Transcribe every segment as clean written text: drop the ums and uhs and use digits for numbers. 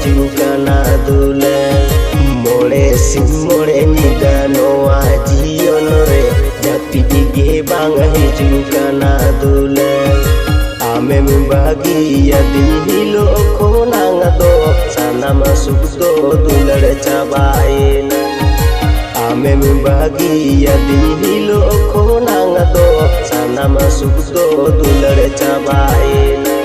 हिजुकाना दुले मोड़े सिंह मोड़े निदा नोआ जीवन रे जापिद गे बांग हिजुकाना दुले आमे बागिया दिन हिलो खोनांग दो सानाम सुख दो दुलड़ चाबाएना आमे बागिया दिन हिलो खोनांग दो सानाम सुख दो दुलड़ चाबाएना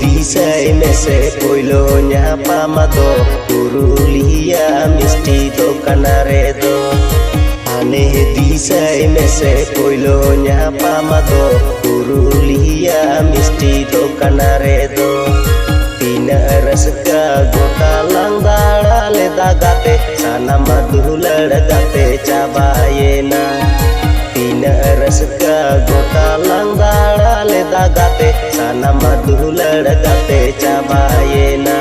Disay mese poilo nyapa mato Purulia misti do kanaredo Ane disay mese poilo nyapa mato Purulia misti do kanaredo Tina raska gota langdara le dagate Sana madular gate cabayena Tina raska gota langdara le dagate Sana madular gate cabayena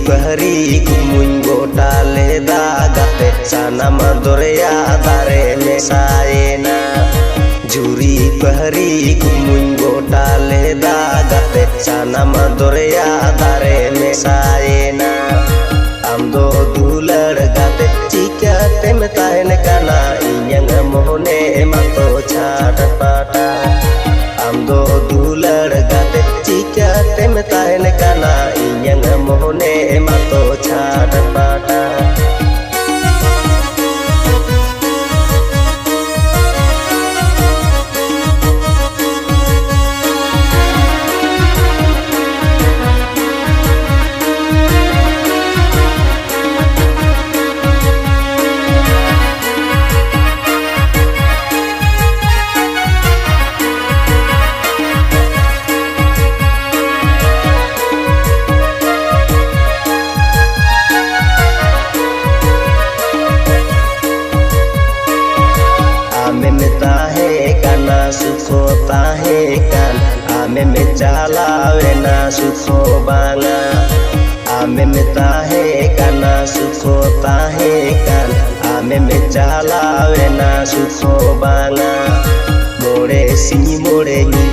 Pahari kumuin gota le dagate sana madorea dare mesaena Juri pahari kumuin gota le dagate sana madorea dare mesaena Amdo dular gate jika temetaen kana inyang mohone mato chad pata Amdo dular gate jika temetaen kana inyang mohone mato chad pata Sukho tahe kan ame me chalawe na sukho banga ame me tahe kana sukho tahe kan ame me chalawe na sukho banga more sini more ni